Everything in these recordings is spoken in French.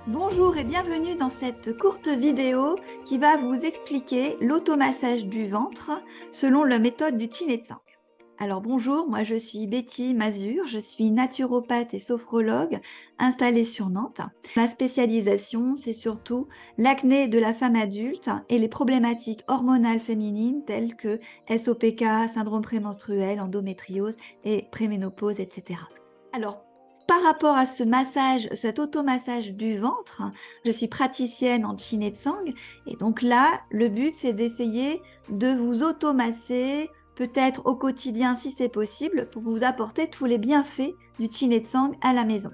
Bonjour et bienvenue dans cette courte vidéo qui va vous expliquer l'automassage du ventre selon la méthode du Chin Tsang. Alors bonjour, moi je suis Betty Mazur, je suis naturopathe et sophrologue installée sur Nantes. Ma spécialisation, c'est surtout l'acné de la femme adulte et les problématiques hormonales féminines telles que SOPK, syndrome prémenstruel, endométriose et préménopause, etc. Alors, par rapport à ce massage, cet automassage du ventre, je suis praticienne en Chin Tsang et donc là, le but c'est d'essayer de vous automasser, peut-être au quotidien si c'est possible, pour vous apporter tous les bienfaits du Chin Tsang à la maison.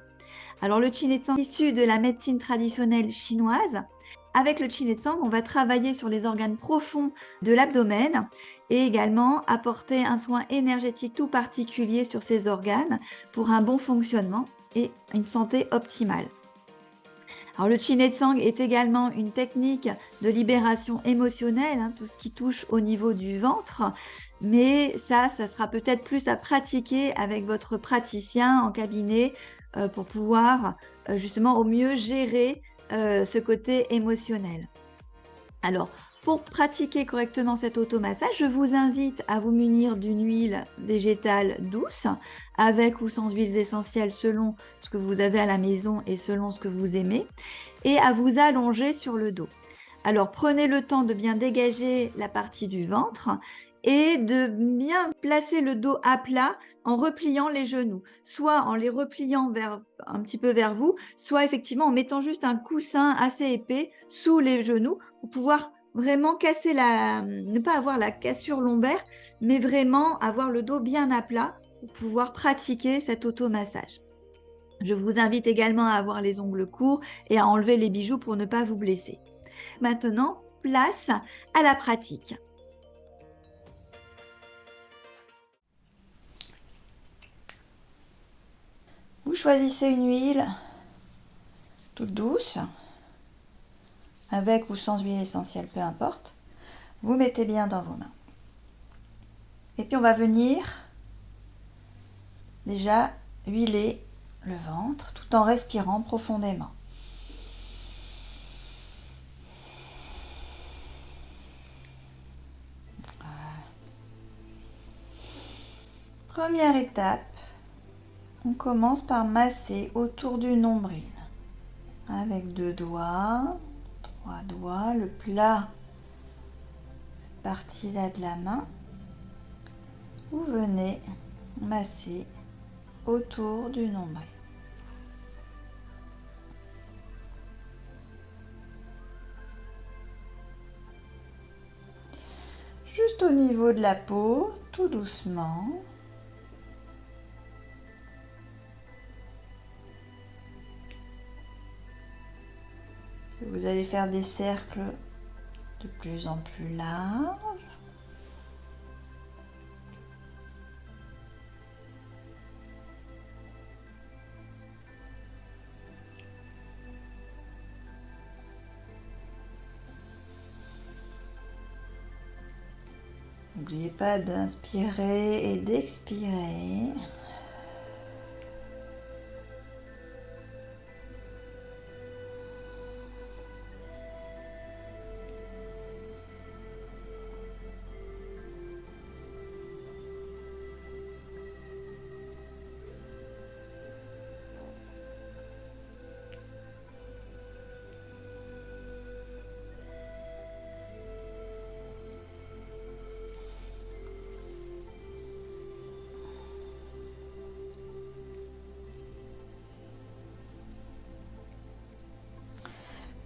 Alors le Chin Tsang est issu de la médecine traditionnelle chinoise. Avec le Chin Tsang, on va travailler sur les organes profonds de l'abdomen et également apporter un soin énergétique tout particulier sur ces organes pour un bon fonctionnement et une santé optimale. Alors, le Chin Tsang est également une technique de libération émotionnelle, tout ce qui touche au niveau du ventre, mais ça sera peut-être plus à pratiquer avec votre praticien en cabinet pour pouvoir justement au mieux gérer ce côté émotionnel. Alors, pour pratiquer correctement cet automassage, je vous invite à vous munir d'une huile végétale douce, avec ou sans huiles essentielles selon ce que vous avez à la maison et selon ce que vous aimez, et à vous allonger sur le dos. Alors, prenez le temps de bien dégager la partie du ventre et de bien placer le dos à plat en repliant les genoux, soit en les repliant un petit peu vers vous, soit effectivement en mettant juste un coussin assez épais sous les genoux pour pouvoir vraiment ne pas avoir la cassure lombaire, mais vraiment avoir le dos bien à plat pour pouvoir pratiquer cet automassage. Je vous invite également à avoir les ongles courts et à enlever les bijoux pour ne pas vous blesser. Maintenant, place à la pratique. Vous choisissez une huile toute douce, avec ou sans huile essentielle, peu importe. Vous mettez bien dans vos mains. Et puis on va venir déjà huiler le ventre tout en respirant profondément. Première étape, on commence par masser autour du nombril avec 2 doigts, 3 doigts, le plat, cette partie-là de la main. Vous venez masser autour du nombril. Juste au niveau de la peau, tout doucement. Vous allez faire des cercles de plus en plus larges. N'oubliez pas d'inspirer et d'expirer.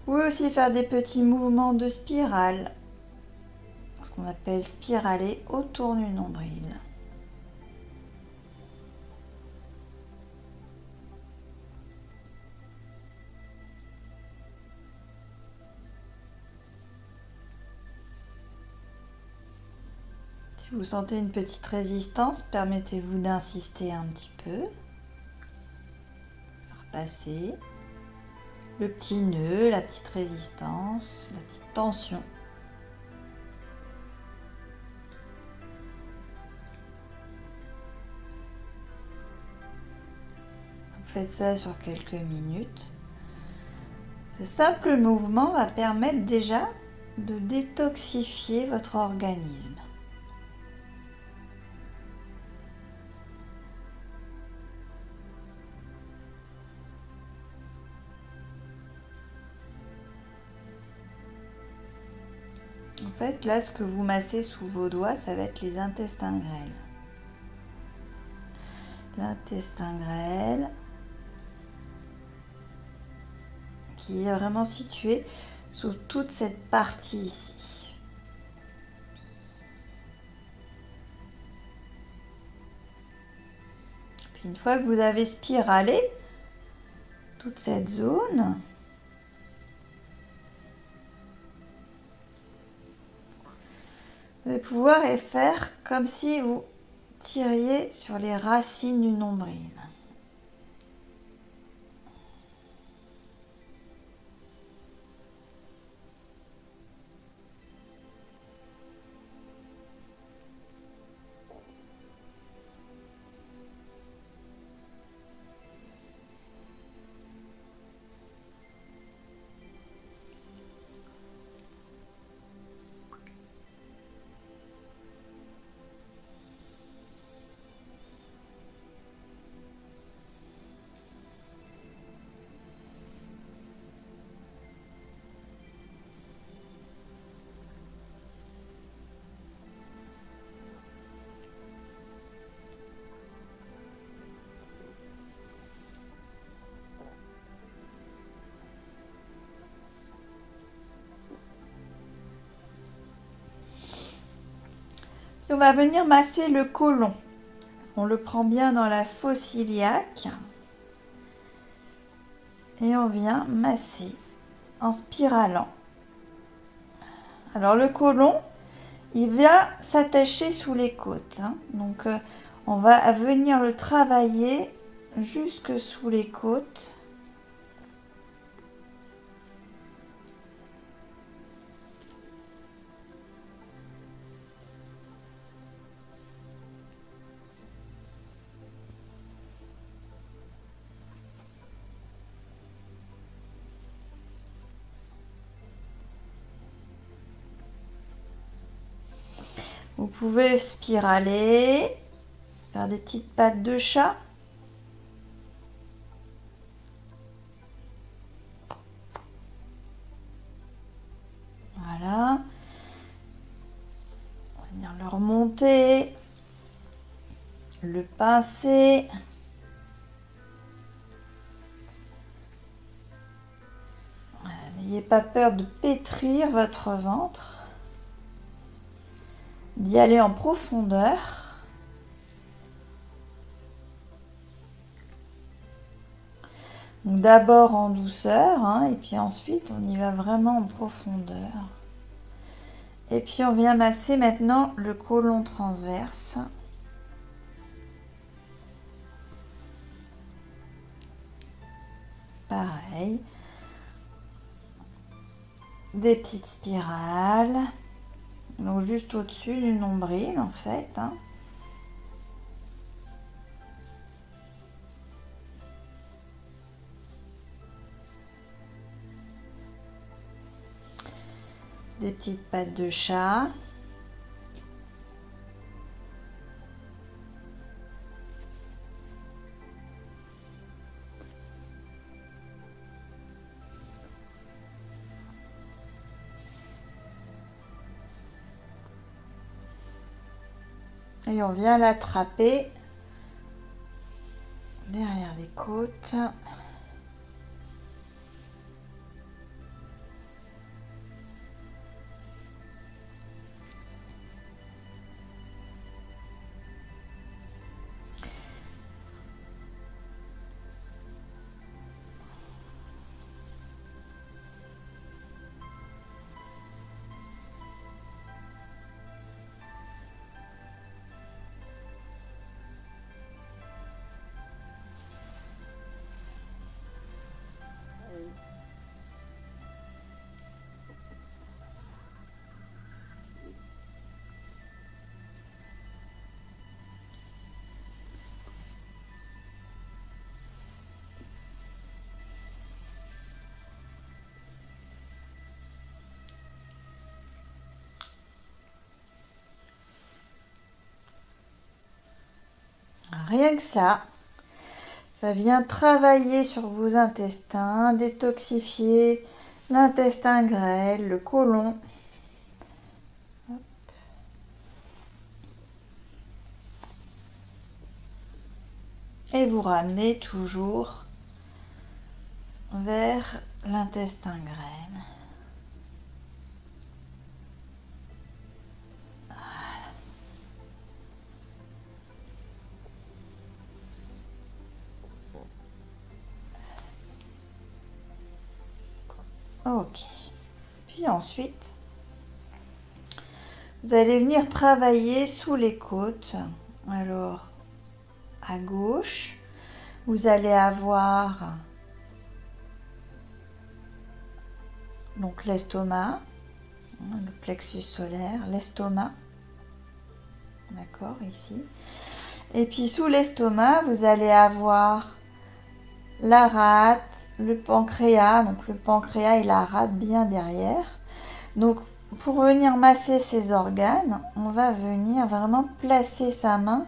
Vous pouvez aussi faire des petits mouvements de spirale, ce qu'on appelle spiraler autour du nombril. Si vous sentez une petite résistance, permettez-vous d'insister un petit peu. Repasser le petit nœud, la petite résistance, la petite tension. Vous faites ça sur quelques minutes. Ce simple mouvement va permettre déjà de détoxifier votre organisme. En fait, là, ce que vous massez sous vos doigts, ça va être les intestins grêles. L'intestin grêle, qui est vraiment situé sous toute cette partie ici. Puis une fois que vous avez spiralé toute cette zone, vous allez pouvoir faire comme si vous tiriez sur les racines du nombril. On va venir masser le côlon. On le prend bien dans la fosse iliaque et on vient masser en spiralant. Alors le côlon, il vient s'attacher sous les côtes. Donc on va venir le travailler jusque sous les côtes. Vous pouvez spiraler, faire des petites pattes de chat. Voilà. On va venir le remonter, le pincer. Voilà, n'ayez pas peur de pétrir votre ventre, d'y aller en profondeur. Donc d'abord en douceur, et puis ensuite on y va vraiment en profondeur. Et puis on vient masser maintenant le côlon transverse. Pareil. Des petites spirales. Donc juste au-dessus du nombril en fait. Des petites pattes de chat. Et on vient l'attraper derrière les côtes. rien que ça vient travailler sur vos intestins, détoxifier l'intestin grêle, le côlon. Et vous ramenez toujours vers l'intestin grêle. Ok. Puis ensuite, vous allez venir travailler sous les côtes. Alors, à gauche, vous allez avoir donc l'estomac, le plexus solaire, l'estomac. D'accord, ici. Et puis sous l'estomac, vous allez avoir la rate, le pancréas. Donc le pancréas et la rate bien derrière. Donc pour venir masser ces organes, on va venir vraiment placer sa main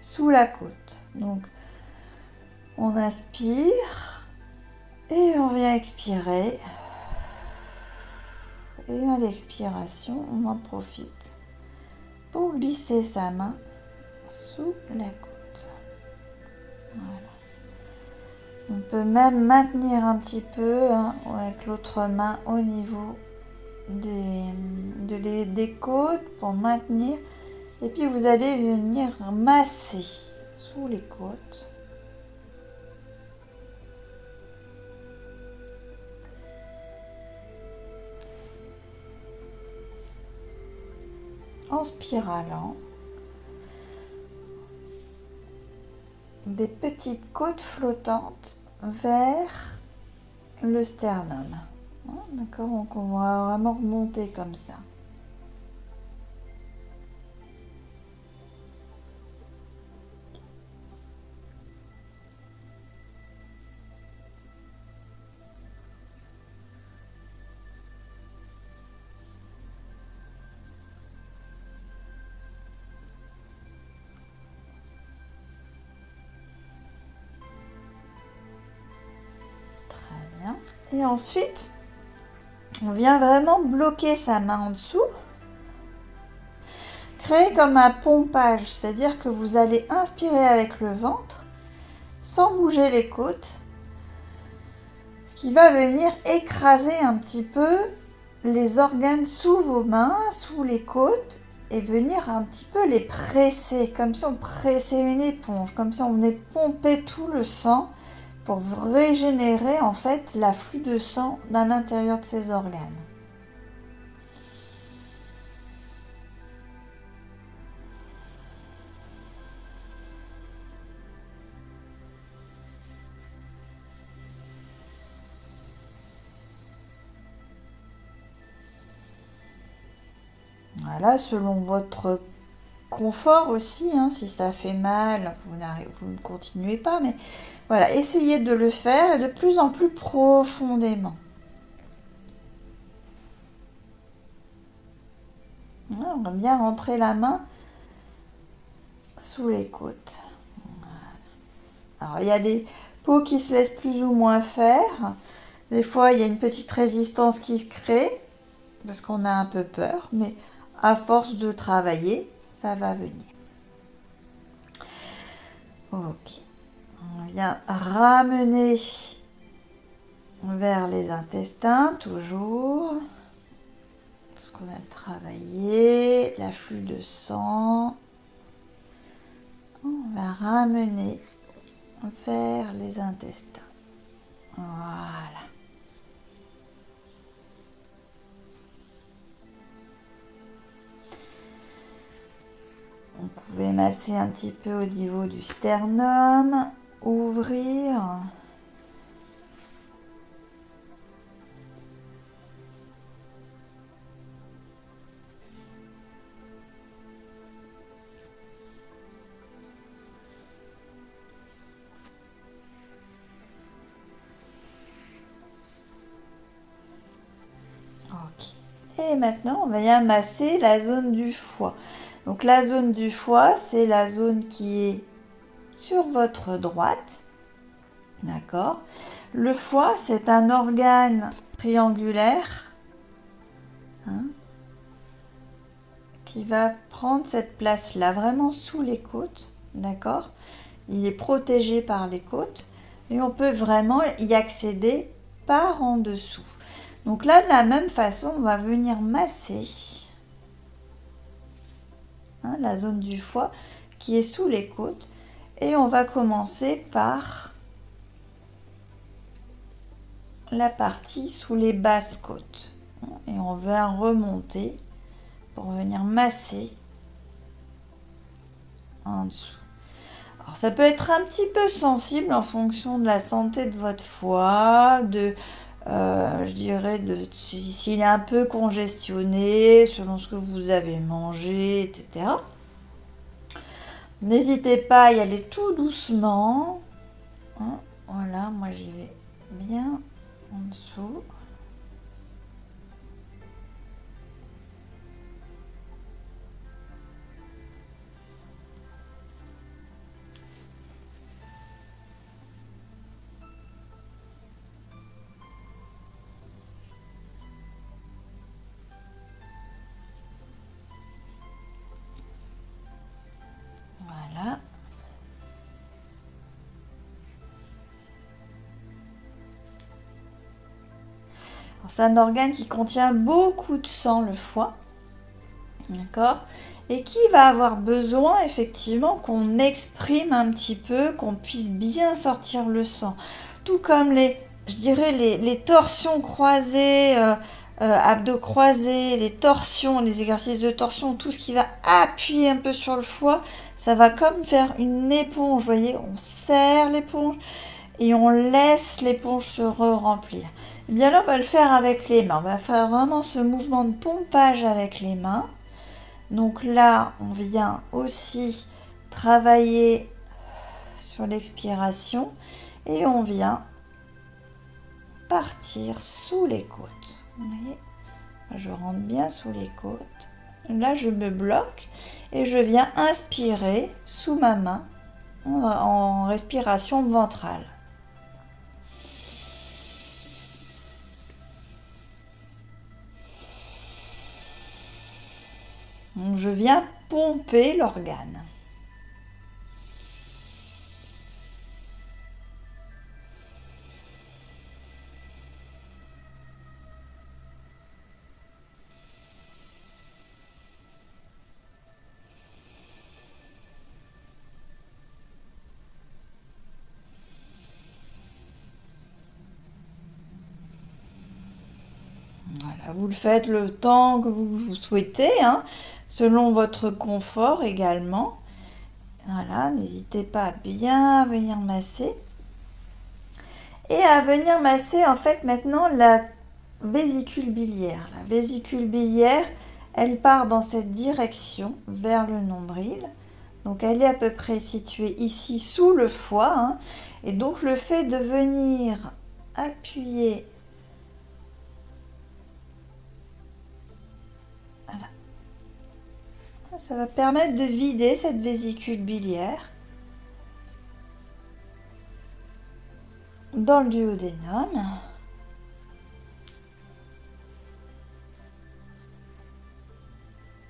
sous la côte. Donc on inspire et on vient expirer. Et à l'expiration, on en profite pour glisser sa main sous la côte. Voilà. On peut même maintenir un petit peu avec l'autre main au niveau des côtes pour maintenir. Et puis vous allez venir masser sous les côtes. En spiralant des petites côtes flottantes vers le sternum. D'accord, donc on va vraiment remonter comme ça. Et ensuite, on vient vraiment bloquer sa main en dessous. Créer comme un pompage, c'est-à-dire que vous allez inspirer avec le ventre, sans bouger les côtes, ce qui va venir écraser un petit peu les organes sous vos mains, sous les côtes, et venir un petit peu les presser, comme si on pressait une éponge, comme si on venait pomper tout le sang pour régénérer en fait l'afflux de sang dans l'intérieur de ces organes. Voilà, selon votre confort aussi, si ça fait mal, vous ne continuez pas, mais voilà, essayez de le faire de plus en plus profondément. On va bien rentrer la main sous les côtes. Voilà. Alors, il y a des peaux qui se laissent plus ou moins faire. Des fois, il y a une petite résistance qui se crée, parce qu'on a un peu peur, mais à force de travailler, ça va venir. Ok. On vient ramener vers les intestins, toujours. Ce qu'on a travaillé, l'afflux de sang. On va ramener vers les intestins. Voilà. Vous pouvez masser un petit peu au niveau du sternum, ouvrir. Ok. Et maintenant, on va bien masser la zone du foie. Donc la zone du foie, c'est la zone qui est sur votre droite. D'accord? Le foie, c'est un organe triangulaire, hein, qui va prendre cette place-là, vraiment sous les côtes. D'accord? Il est protégé par les côtes et on peut vraiment y accéder par en dessous. Donc là, de la même façon, on va venir masser, hein, la zone du foie qui est sous les côtes et on va commencer par la partie sous les basses côtes. Et on va remonter pour venir masser en dessous. Alors ça peut être un petit peu sensible en fonction de la santé de votre foie, je dirais s'il est un peu congestionné, selon ce que vous avez mangé, etc. N'hésitez pas à y aller tout doucement. Hein, voilà, moi j'y vais bien en dessous. Voilà. C'est un organe qui contient beaucoup de sang, le foie. D'accord? Et qui va avoir besoin effectivement qu'on exprime un petit peu, qu'on puisse bien sortir le sang. Tout comme les torsions croisées, abdos croisés, les torsions, les exercices de torsion, tout ce qui va appuyer un peu sur le foie, ça va comme faire une éponge, vous voyez, on serre l'éponge et on laisse l'éponge se remplir. Et bien là, on va le faire avec les mains. On va faire vraiment ce mouvement de pompage avec les mains. Donc là, on vient aussi travailler sur l'expiration et on vient partir sous les côtes. Vous voyez, je rentre bien sous les côtes. Là, je me bloque et je viens inspirer sous ma main en respiration ventrale. Donc, je viens pomper l'organe. Voilà, vous le faites le temps que vous souhaitez, hein, selon votre confort également. Voilà, n'hésitez pas à bien venir masser. Et à venir masser en fait maintenant la vésicule biliaire. La vésicule biliaire, elle part dans cette direction vers le nombril. Donc elle est à peu près située ici sous le foie. Hein, et donc le fait de venir appuyer ça va permettre de vider cette vésicule biliaire dans le duodénum.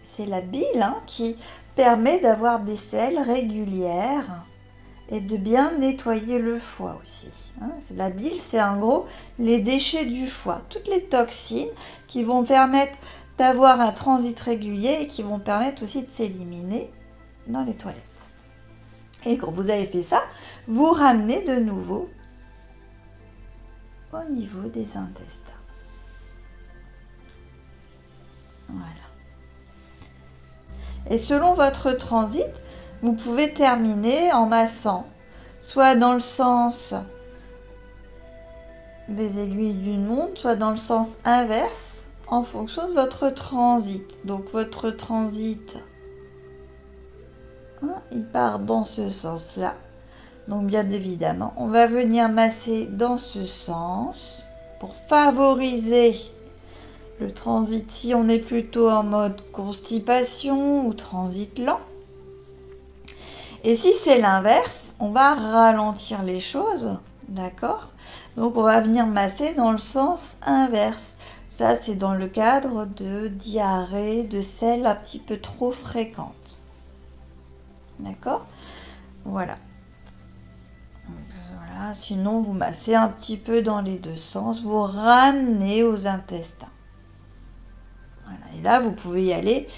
C'est la bile qui permet d'avoir des selles régulières et de bien nettoyer le foie aussi. La bile, c'est en gros les déchets du foie, toutes les toxines qui vont permettre d'avoir un transit régulier et qui vont permettre aussi de s'éliminer dans les toilettes. Et quand vous avez fait ça, vous ramenez de nouveau au niveau des intestins. Voilà. Et selon votre transit, vous pouvez terminer en massant, soit dans le sens des aiguilles d'une montre, soit dans le sens inverse, en fonction de votre transit. Donc votre transit, il part dans ce sens-là. Donc bien évidemment, on va venir masser dans ce sens pour favoriser Le transit, si on est plutôt en mode constipation ou transit lent. Et si c'est l'inverse, on va ralentir les choses, d'accord? Donc on va venir masser dans le sens inverse. Ça, c'est dans le cadre de diarrhée, de selles un petit peu trop fréquentes. D'accord? Voilà. Voilà. Sinon, vous massez un petit peu dans les deux sens, vous ramenez aux intestins. Voilà. Et là, vous pouvez y aller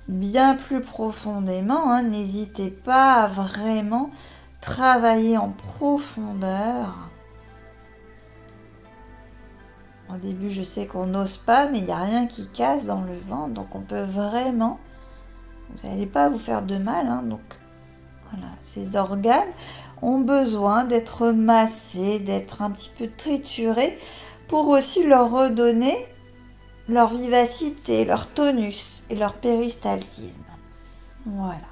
bien plus profondément. Hein. N'hésitez pas à vraiment travailler en profondeur. Au début, je sais qu'on n'ose pas, mais il n'y a rien qui casse dans le ventre, donc on peut vraiment, vous n'allez pas vous faire de mal, hein, donc voilà, ces organes ont besoin d'être massés, d'être un petit peu triturés pour aussi leur redonner leur vivacité, leur tonus et leur péristaltisme. Voilà.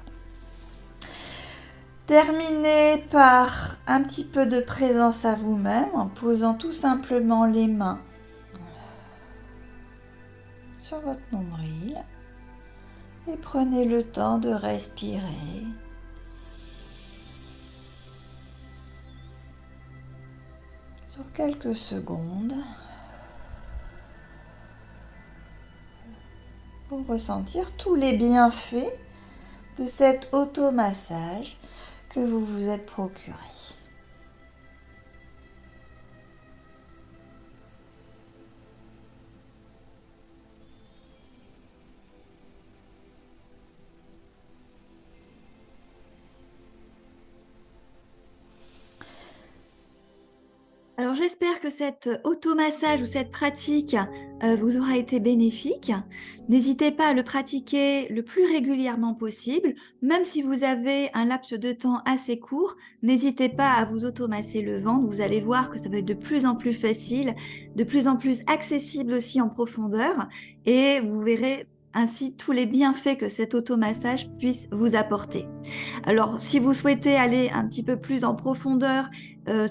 Terminez par un petit peu de présence à vous-même en posant tout simplement les mains sur votre nombril et prenez le temps de respirer. Sur quelques secondes pour ressentir tous les bienfaits de cet automassage que vous vous êtes procuré. Alors j'espère que cet automassage ou cette pratique vous aura été bénéfique. N'hésitez pas à le pratiquer le plus régulièrement possible. Même si vous avez un laps de temps assez court, n'hésitez pas à vous automasser le ventre. Vous allez voir que ça va être de plus en plus facile, de plus en plus accessible aussi en profondeur. Et vous verrez ainsi tous les bienfaits que cet automassage puisse vous apporter. Alors, si vous souhaitez aller un petit peu plus en profondeur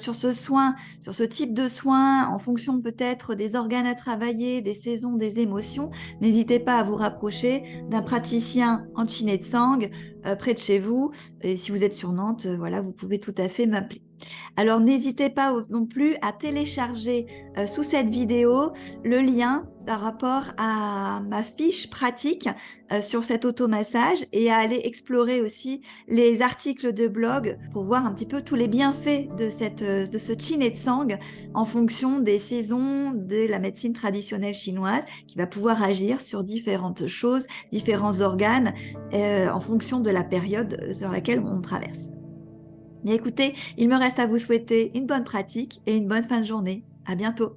sur ce soin, sur ce type de soin, en fonction peut-être des organes à travailler, des saisons, des émotions, n'hésitez pas à vous rapprocher d'un praticien en Chin Tsang près de chez vous. Et si vous êtes sur Nantes, voilà, vous pouvez tout à fait m'appeler. Alors, n'hésitez pas non plus à télécharger sous cette vidéo le lien par rapport à ma fiche pratique sur cet automassage et à aller explorer aussi les articles de blog pour voir un petit peu tous les bienfaits de ce Chin Tsang en fonction des saisons de la médecine traditionnelle chinoise qui va pouvoir agir sur différentes choses, différents organes en fonction de la période sur laquelle on traverse. Mais écoutez, il me reste à vous souhaiter une bonne pratique et une bonne fin de journée. À bientôt.